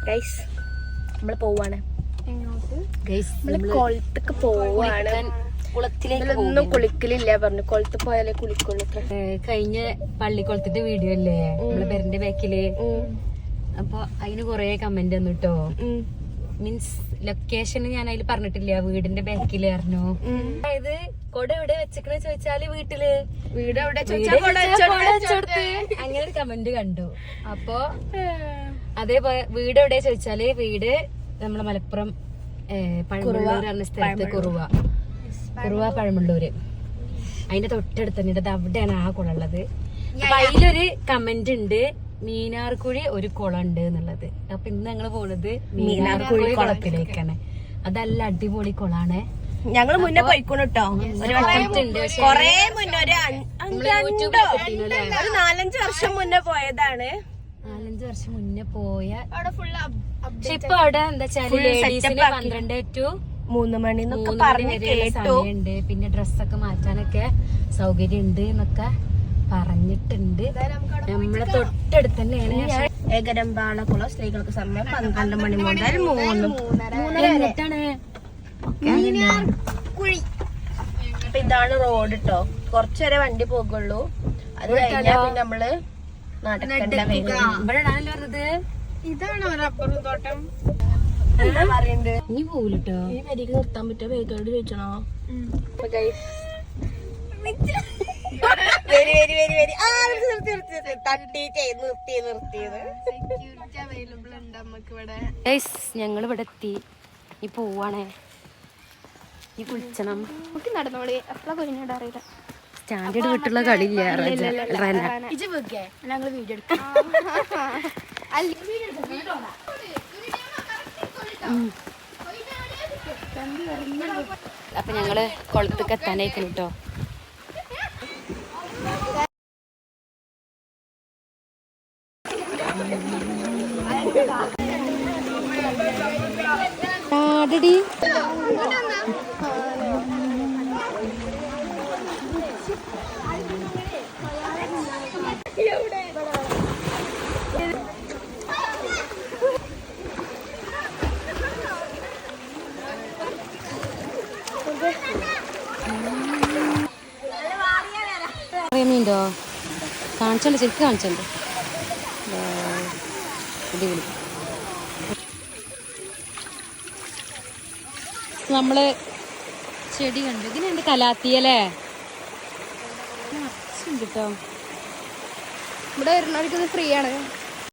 Guys നമ്മള് പോവാണ് കൊളത്തേക്ക് പോവാണ്. ഒന്നും കുളിക്കലില്ല പറഞ്ഞു. കൊളത്ത് പോയാലേ കുളിക്കുള്ളൂ. കഴിഞ്ഞ പള്ളിക്കുളത്തിന്റെ വീഡിയോ അല്ലേ നമ്മളെ പെരന്റെ ബാക്കില്, അപ്പൊ അതിന് കൊറേ കമന്റ് വന്നു കേട്ടോ. മീൻസ് ലൊക്കേഷൻ ഞാൻ അതിൽ പറഞ്ഞിട്ടില്ല, വീടിന്റെ ബാക്കില് പറഞ്ഞു. അതായത് കൊട എവിടെ വെച്ചെക്കണ ചോദിച്ചാല് വീട്ടില്, വീട് എവിടെ അങ്ങനെ ഒരു കമന്റ് കണ്ടു. അപ്പൊ അതേപോലെ വീട് എവിടെ ചോദിച്ചാല് വീട് നമ്മളെ മലപ്പുറം പഴമുള്ളൂർ പറഞ്ഞ സ്ഥലത്ത് കുറുവ പഴമുള്ളൂര്, അതിന്റെ തൊട്ടടുത്ത് തന്നെ അവിടെയാണ് ആ കുളം ഉള്ളത്. അപ്പൊ അതിലൊരു കമന്റ് ഉണ്ട്, മീനാർക്കുഴി ഒരു കുളം ഉണ്ട് എന്നുള്ളത്. അപ്പൊ ഇന്ന് ഞങ്ങള് പോണത് മീനാർക്കുഴി കുളത്തിലേക്കാണ്. അതല്ല അടിപൊളി കുളാണ്. ഞങ്ങള് മുന്നേ പോയിക്കോട്ടോ, കൊറേ മുന്നേ ഒരു 4-5 വർഷം മുന്നേ പോയതാണ്. 4-5 വർഷം മുന്നേ പോയ. പക്ഷെ ഇപ്പൊ അവിടെ എന്താ വെച്ചാല് ലേഡീസിന് 12 to 3 മണി സമയമുണ്ട്. പിന്നെ ഡ്രസ്സൊക്കെ മാറ്റാനൊക്കെ സൗകര്യം ഉണ്ട് എന്നൊക്കെ പറഞ്ഞിട്ടുണ്ട്. നമ്മളെ തൊട്ടടുത്ത് തന്നെയാണ് ഏകരമ്പാളക്കുളം. സ്ത്രീകൾക്ക് സമയം 12 മണി മുതൽ 3:30. അപ്പൊ ഇതാണ് റോഡ് ട്ടോ. കുറച്ചുവരെ വണ്ടി പോകുള്ളൂ, അത് കഴിഞ്ഞാൽ പിന്നെ നമ്മള് നടക്കേണ്ട വരും. ഇവിടെ ഇടാനല്ലോ പറഞ്ഞത്. ഇതാണോ റബ്ബറും തോട്ടം? ഇനി പോവില്ലോ. ഈ വരിക്ക് നിർത്താൻ പറ്റുമോ? വേഗോട് ചോദിച്ചണോ? ഞങ്ങളിവിടെ എത്തി. നീ പോവാണേ, നീ കുളിച്ചണം. നടന്നോളി, എപ്പോഴാ കുഞ്ഞിട്ട് അറിയില്ല. സ്റ്റാൻഡേർഡ് വിട്ടുള്ള കളിയില്ല. ഞങ്ങള് വീഡിയോ എടുക്കാം. അപ്പൊ ഞങ്ങള് കുളത്തേക്ക് എത്താനായിരിക്കും കേട്ടോ. ആടടി മീൻണ്ടോ? കാണിച്ചോണ്ട്, ശരിക്കും കാണിച്ചോണ്ട്. അടിപൊളി. നമ്മള് ചെടി കണ്ടു. ഇതിനുണ്ട് കലാത്തിയല്ലേ കേട്ടോ. ഇവിടെ വരുന്നവർക്ക് ഇത് ഫ്രീ ആണ്.